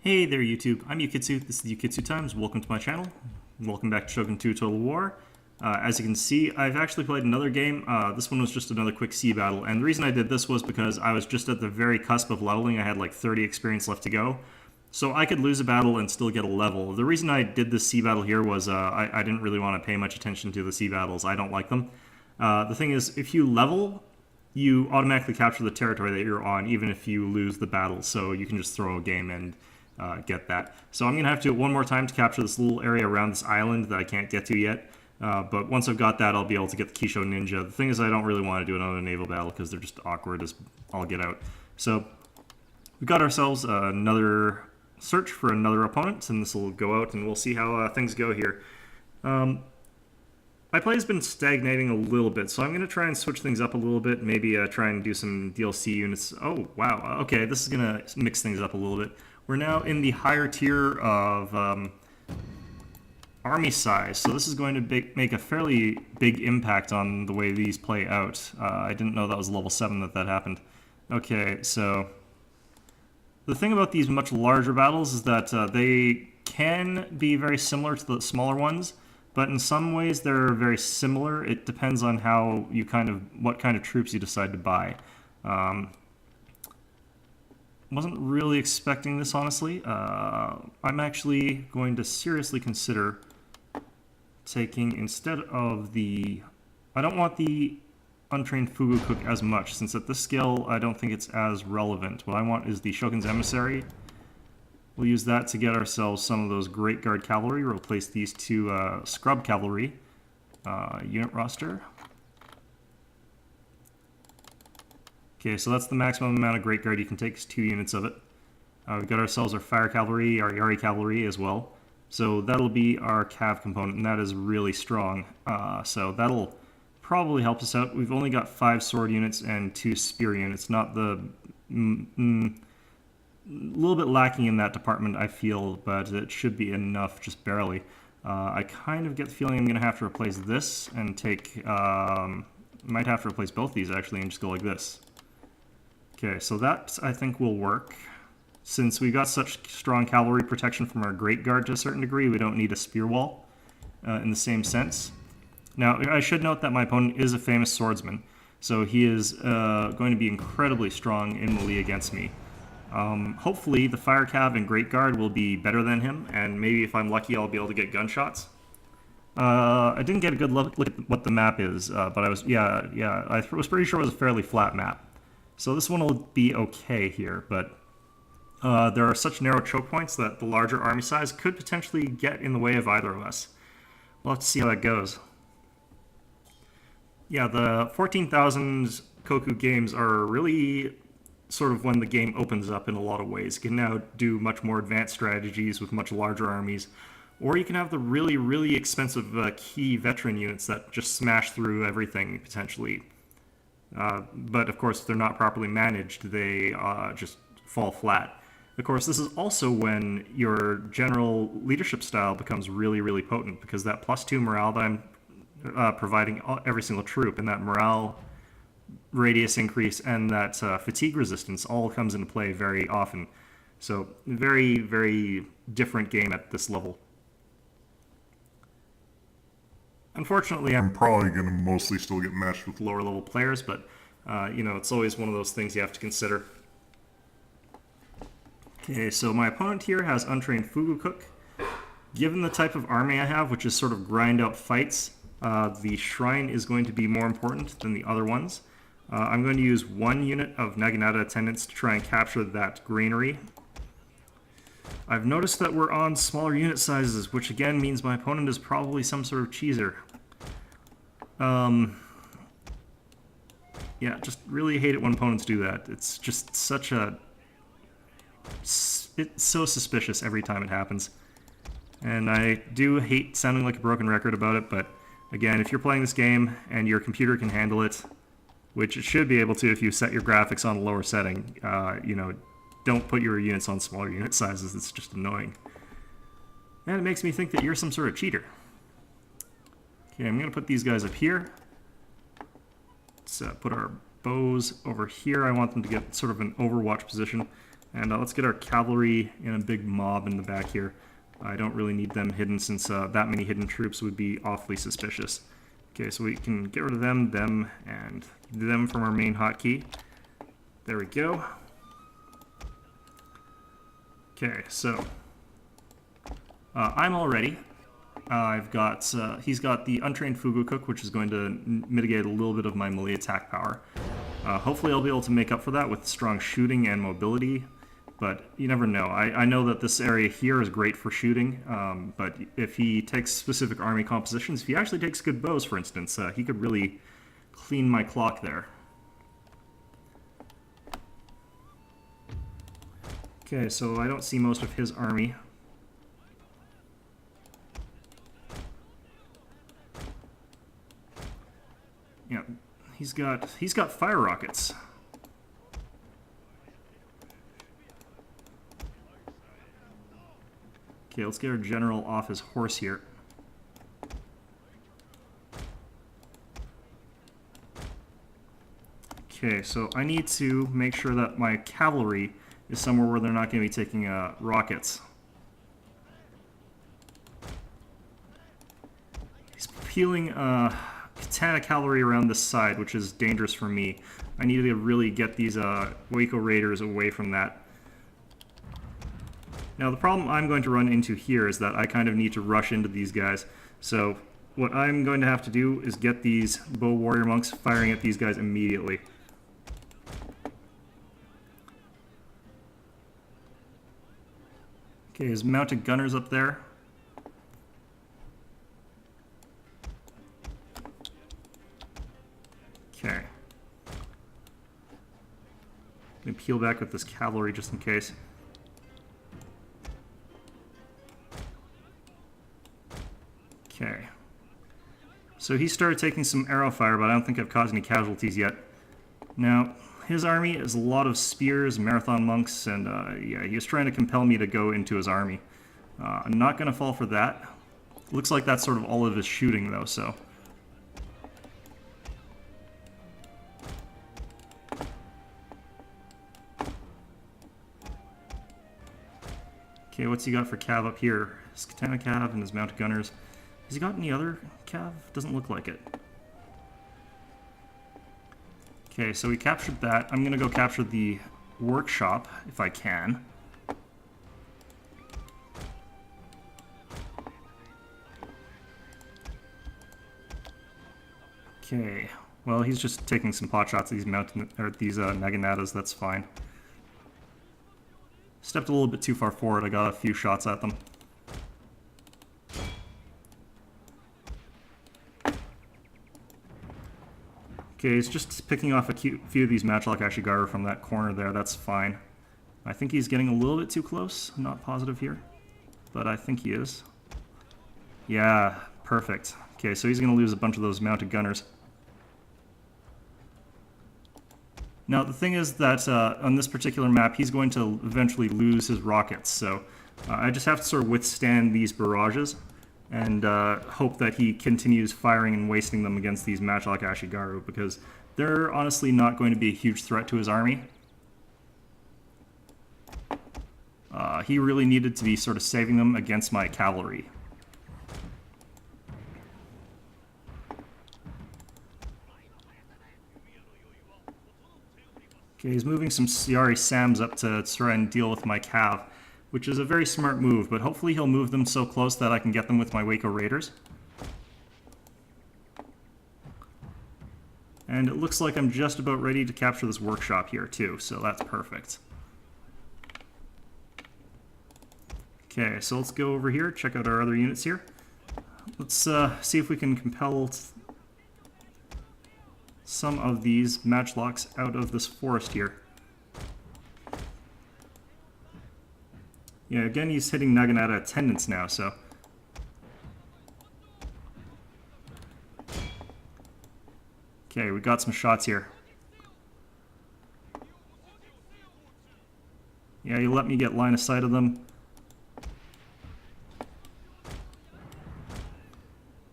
Hey there YouTube, I'm Yukitsu, this is Yukitsu Times, welcome to my channel, welcome back to Shogun 2 Total War. As you can see, I've actually played another game. This one was just another quick sea battle, and the reason I did this was because I was just at the very cusp of leveling. I had like 30 experience left to go, so I could lose a battle and still get a level. The reason I did this sea battle here was I didn't really want to pay much attention to the sea battles. I don't like them. The thing is, if you level, you automatically capture the territory that you're on, even if you lose the battle, so you can just throw a game and get that. So I'm going to have to do it one more time to capture this little area around this island that I can't get to yet. But once I've got that, I'll be able to get the Kisho Ninja. The thing is, I don't really want to do another naval battle because they're just awkward as all get out. So we've got ourselves another search for another opponent, and this will go out, and we'll see how things go here. My play has been stagnating a little bit, so I'm going to try and switch things up a little bit, maybe try and do some DLC units. Oh, wow. Okay, this is going to mix things up a little bit. We're now in the higher tier of army size, so this is going to make a fairly big impact on the way these play out. I didn't know that was level 7 that happened. Okay, so the thing about these much larger battles is that they can be very similar to the smaller ones, but in some ways they're very similar. It depends on how you what kind of troops you decide to buy. Wasn't really expecting this, honestly. I'm actually going to seriously consider taking, instead of the... I don't want the untrained Fugu Cook as much, since at this scale I don't think it's as relevant. What I want is the Shogun's Emissary. We'll use that to get ourselves some of those Great Guard Cavalry, replace these two Scrub Cavalry unit roster. Okay, so that's the maximum amount of Great Guard you can take, is 2 units of it. We've got ourselves our Fire Cavalry, our Yari Cavalry as well. So that'll be our Cav component, and that is really strong. So that'll probably help us out. We've only got 5 sword units and 2 spear units, not the... a little bit lacking in that department, I feel, but it should be enough, just barely. I kind of get the feeling I'm going to have to replace this and take... might have to replace both these, actually, and just go like this. Okay, so that, I think, will work. Since we got such strong cavalry protection from our Great Guard to a certain degree, we don't need a spear wall in the same sense. Now, I should note that my opponent is a famous swordsman, so he is going to be incredibly strong in melee against me. Hopefully, the Fire Cav and Great Guard will be better than him, and maybe if I'm lucky, I'll be able to get gunshots. I didn't get a good look at what the map is, but I was, I was pretty sure it was a fairly flat map. So this one will be okay here, but there are such narrow choke points that the larger army size could potentially get in the way of either of us. We'll have to see how that goes. Yeah, the 14,000 Koku games are really sort of when the game opens up in a lot of ways. You can now do much more advanced strategies with much larger armies, or you can have the really, really expensive key veteran units that just smash through everything, potentially. But of course, if they're not properly managed, they just fall flat. Of course, this is also when your general leadership style becomes really, really potent, because that +2 morale that I'm providing every single troop, and that morale radius increase and that fatigue resistance all comes into play very often. So, very, very different game at this level. Unfortunately, I'm probably going to mostly still get matched with lower level players, but you know, it's always one of those things you have to consider. Okay, so my opponent here has untrained Fugu Cook. Given the type of army I have, which is sort of grind out fights, the shrine is going to be more important than the other ones. I'm going to use 1 unit of Naginata attendants to try and capture that granary. I've noticed that we're on smaller unit sizes, which again means my opponent is probably some sort of cheeser. Yeah, just really hate it when opponents do that. It's just such a... It's so suspicious every time it happens. And I do hate sounding like a broken record about it, but again, if you're playing this game and your computer can handle it, which it should be able to if you set your graphics on a lower setting, you know, don't put your units on smaller unit sizes. It's just annoying. And it makes me think that you're some sort of cheater. Okay, I'm going to put these guys up here. Let's put our bows over here. I want them to get sort of an overwatch position. And let's get our cavalry in a big mob in the back here. I don't really need them hidden since that many hidden troops would be awfully suspicious. Okay, so we can get rid of them, and them from our main hotkey. There we go. Okay, so I'm all ready. He's got the untrained Fugu Cook, which is going to mitigate a little bit of my melee attack power. Hopefully I'll be able to make up for that with strong shooting and mobility, but you never know. I know that this area here is great for shooting, but if he takes specific army compositions, if he actually takes good bows, for instance, he could really clean my clock there. Okay, so I don't see most of his army. Yeah, he's got fire rockets. Okay, let's get our general off his horse here. Okay, so I need to make sure that my cavalry is somewhere where they're not going to be taking rockets. He's peeling Katana cavalry around this side, which is dangerous for me. I need to really get these Waco Raiders away from that. Now the problem I'm going to run into here is that I kind of need to rush into these guys. So what I'm going to have to do is get these bow warrior monks firing at these guys immediately. Okay, his mounted gunners up there. Okay. Let me peel back with this cavalry just in case. Okay. So he started taking some arrow fire, but I don't think I've caused any casualties yet. Now, his army is a lot of spears, marathon monks, and yeah, he was trying to compel me to go into his army. I'm not going to fall for that. Looks like that's sort of all of his shooting, though, so... Okay, what's he got for cav up here? His katana cav and his mounted gunners. Has he got any other cav? Doesn't look like it. Okay, so we captured that. I'm gonna go capture the workshop, if I can. Okay, well, he's just taking some pot shots at these Naganatas, that's fine. Stepped a little bit too far forward, I got a few shots at them. Okay, he's just picking off a few of these Matchlock Ashigaru from that corner there, that's fine. I think he's getting a little bit too close, I'm not positive here, but I think he is. Yeah, perfect. Okay, so he's going to lose a bunch of those mounted gunners. Now, the thing is that on this particular map, he's going to eventually lose his rockets, so I just have to sort of withstand these barrages and hope that he continues firing and wasting them against these Matchlock Ashigaru, because they're honestly not going to be a huge threat to his army. He really needed to be sort of saving them against my cavalry. Okay, he's moving some Yari Sams up to try and deal with my cav, which is a very smart move, but hopefully he'll move them so close that I can get them with my Waco Raiders. And it looks like I'm just about ready to capture this workshop here too, so that's perfect. Okay, so let's go over here, check out our other units here. Let's see if we can compel some of these matchlocks out of this forest here. Yeah, again, he's hitting Naginata attendants now, so... Okay, we got some shots here. Yeah, you let me get line of sight of them.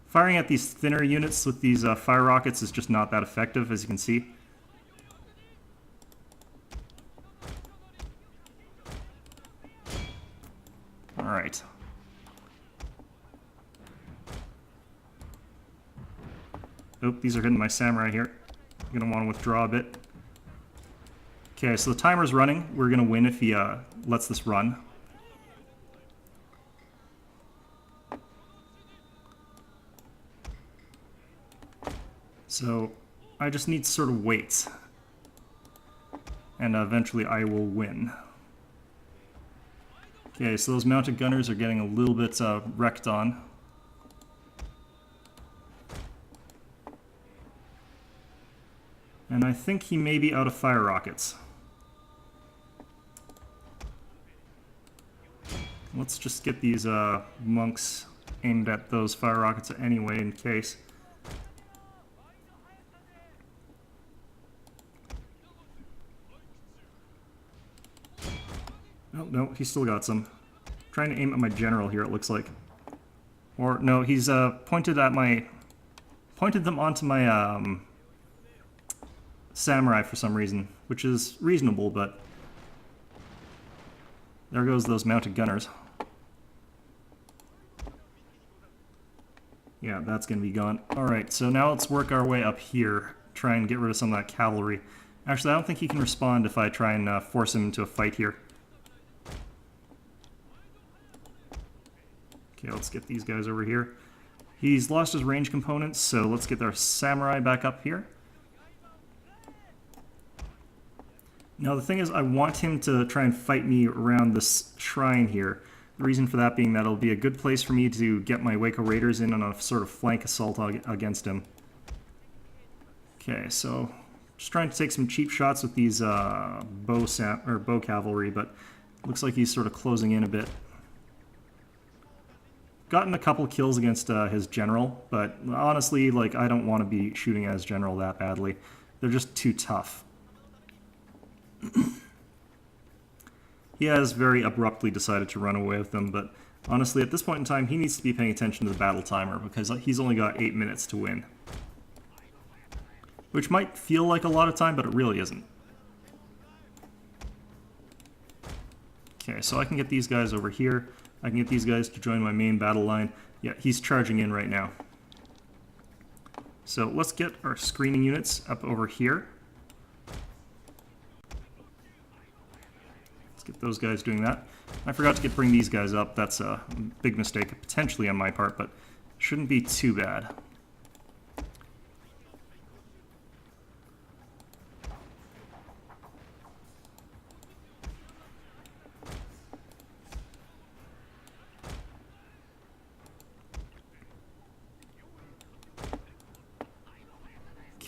Firing at these thinner units with these fire rockets is just not that effective, as you can see. Alright. Oh, these are hitting my samurai here. I'm going to want to withdraw a bit. Okay, so the timer's running. We're going to win if he lets this run. So I just need to sort of wait. And eventually I will win. Okay, so those mounted gunners are getting a little bit wrecked on. And I think he may be out of fire rockets. Let's just get these monks aimed at those fire rockets anyway, in case. Oh, no, he's still got some. I'm trying to aim at my general here, it looks like. Or, no, he's pointed them onto my samurai for some reason, which is reasonable, but there goes those mounted gunners. Yeah, that's going to be gone. Alright, so now let's work our way up here, try and get rid of some of that cavalry. Actually, I don't think he can respond if I try and force him into a fight here. Okay, let's get these guys over here. He's lost his range components, so let's get our samurai back up here. Now the thing is, I want him to try and fight me around this shrine here. The reason for that being that it'll be a good place for me to get my Waco Raiders in on a sort of flank assault against him. Okay, so just trying to take some cheap shots with these bow cavalry, but looks like he's sort of closing in a bit. Gotten a couple kills against his general, but honestly, like, I don't want to be shooting at his general that badly. They're just too tough. He has very abruptly decided to run away with them, but honestly, at this point in time, he needs to be paying attention to the battle timer, because he's only got 8 minutes to win. Which might feel like a lot of time, but it really isn't. Okay, so I can get these guys over here. I can get these guys to join my main battle line. Yeah, he's charging in right now. So let's get our screening units up over here. Let's get those guys doing that. I forgot to bring these guys up. That's a big mistake, potentially on my part, but shouldn't be too bad.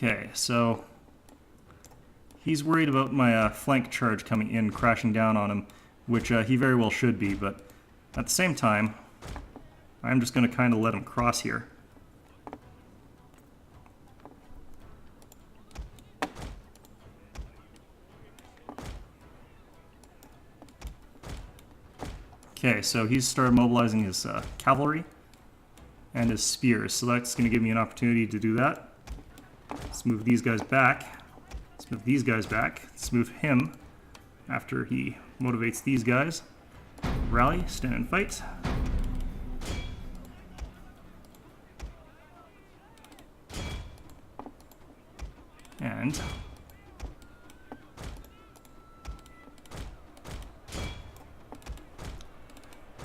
Okay, so he's worried about my flank charge coming in, crashing down on him, which he very well should be, but at the same time, I'm just going to kind of let him cross here. Okay, so he's started mobilizing his cavalry and his spears, so that's going to give me an opportunity to do that. Let's move these guys back. Let's move these guys back. Let's move him after he motivates these guys. Rally, stand and fight. And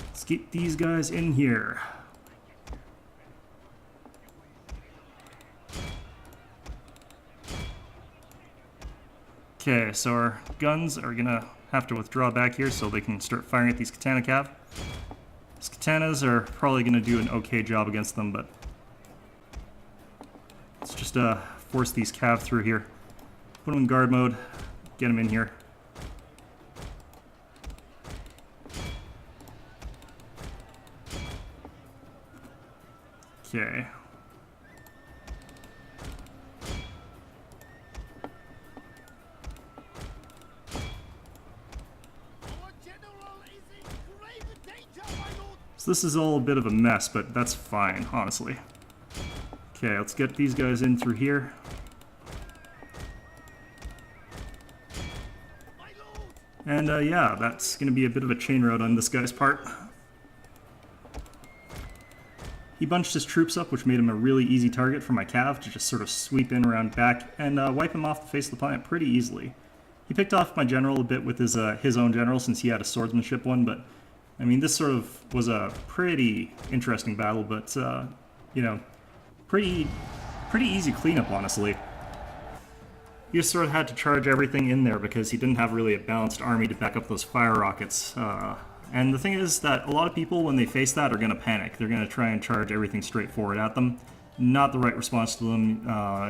let's get these guys in here. Okay, so our guns are gonna have to withdraw back here so they can start firing at these katana cav. These katanas are probably gonna do an okay job against them, but let's just force these cav through here. Put them in guard mode, get them in here. Okay. So this is all a bit of a mess, but that's fine, honestly. Okay, let's get these guys in through here. And yeah, that's going to be a bit of a chain route on this guy's part. He bunched his troops up, which made him a really easy target for my cav to just sort of sweep in around back and wipe him off the face of the planet pretty easily. He picked off my general a bit with his own general since he had a swordsmanship one, but I mean, this sort of was a pretty interesting battle, but you know, pretty easy cleanup, honestly. He just sort of had to charge everything in there because he didn't have really a balanced army to back up those fire rockets. And the thing is that a lot of people, when they face that, are going to panic. They're going to try and charge everything straight forward at them. Not the right response to them.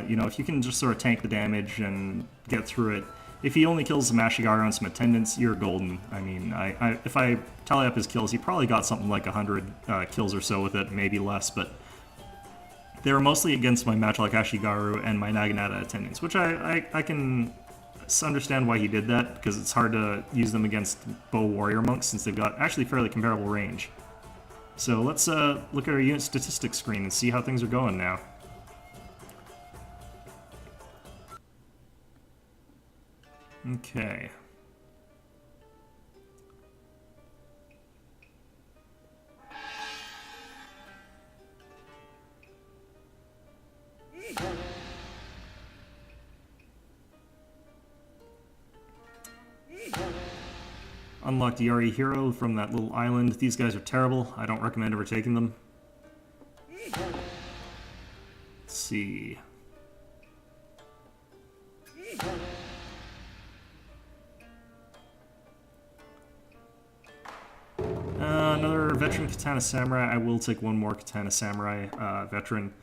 You know, if you can just sort of tank the damage and get through it. If he only kills some Ashigaru and some attendants, you're golden. I mean, if I tally up his kills, he probably got something like 100 kills or so with it, maybe less, but they were mostly against my Matchlock Ashigaru and my Naginata attendants, which I can understand why he did that, because it's hard to use them against bow warrior monks since they've got actually fairly comparable range. So let's look at our unit statistics screen and see how things are going now. Okay. Unlocked Yari Hero from that little island. These guys are terrible. I don't recommend ever taking them. Let's see. Another veteran Katana Samurai. I will take one more Katana Samurai veteran.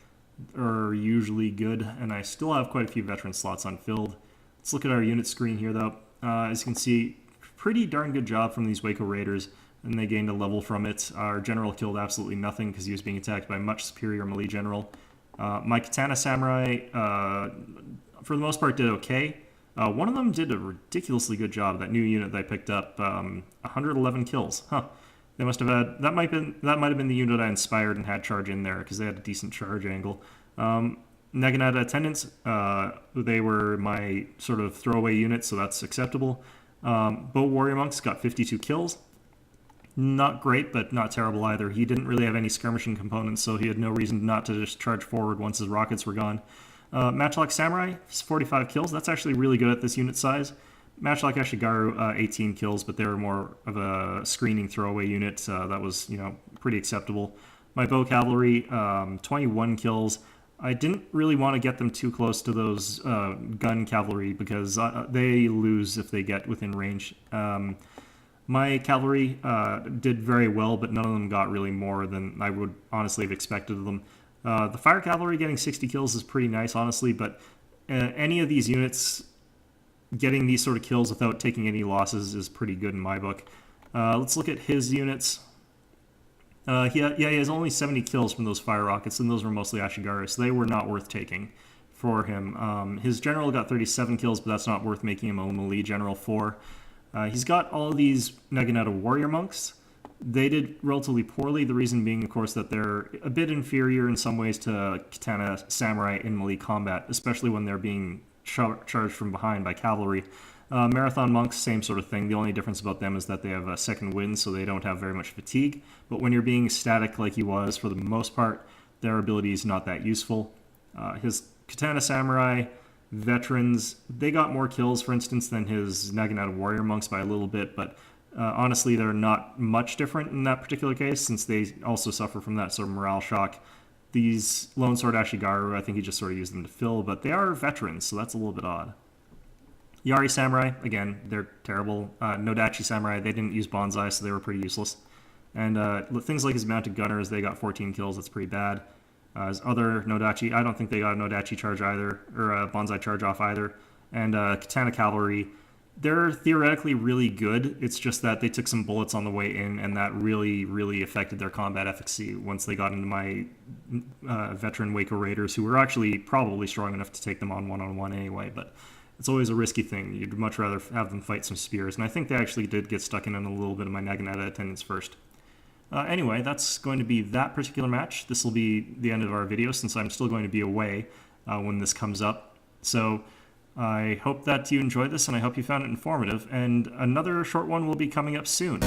Are usually good, and I still have quite a few veteran slots unfilled. Let's look at our unit screen here, though. As you can see, pretty darn good job from these Waco Raiders, and they gained a level from it. Our general killed absolutely nothing because he was being attacked by a much superior melee general. My Katana Samurai, for the most part, did okay. One of them did a ridiculously good job. That new unit that I picked up, 111 kills. Huh. They must have had that might have been the unit I inspired and had charge in there because they had a decent charge angle. Naginata attendants, they were my sort of throwaway unit, so that's acceptable. Bow warrior monks got 52 kills. Not great, but not terrible either. He didn't really have any skirmishing components, so he had no reason not to just charge forward once his rockets were gone. Matchlock Samurai, 45 kills. That's actually really good at this unit size. Matchlock Ashigaru, 18 kills, but they were more of a screening throwaway unit. That was, you know, pretty acceptable. My bow cavalry, 21 kills. I didn't really want to get them too close to those gun cavalry because they lose if they get within range. My cavalry did very well, but none of them got really more than I would honestly have expected of them. The fire cavalry getting 60 kills is pretty nice, honestly, but any of these units getting these sort of kills without taking any losses is pretty good in my book. Let's look at his units. He has only 70 kills from those fire rockets, and those were mostly Ashigaru, so they were not worth taking for him. His general got 37 kills, but that's not worth making him a melee general for. He's got all these Naginata warrior monks. They did relatively poorly, the reason being, of course, that they're a bit inferior in some ways to Katana Samurai in melee combat, especially when they're being charged from behind by cavalry. Marathon monks, same sort of thing. The only difference about them is that they have a second wind, so they don't have very much fatigue. But when you're being static like he was, for the most part, their ability is not that useful. His Katana Samurai veterans, they got more kills, for instance, than his Naginata warrior monks by a little bit, but honestly, they're not much different in that particular case, since they also suffer from that sort of morale shock. These Lone Sword Ashigaru, I think he just sort of used them to fill, but they are veterans, so that's a little bit odd. Yari Samurai, again, they're terrible. Nodachi Samurai, they didn't use Bonsai, so they were pretty useless. And things like his Mounted Gunners, they got 14 kills, that's pretty bad. His other Nodachi, I don't think they got a Nodachi charge either, or a Bonsai charge off either. And Katana Cavalry, they're theoretically really good, it's just that they took some bullets on the way in, and that really, really affected their combat efficacy once they got into my veteran Waco Raiders, who were actually probably strong enough to take them on one-on-one anyway, but it's always a risky thing. You'd much rather have them fight some spears, and I think they actually did get stuck in on a little bit of my Naginata attendants first. Anyway, that's going to be that particular match. This will be the end of our video, since I'm still going to be away when this comes up. So I hope that you enjoyed this, and I hope you found it informative, and another short one will be coming up soon.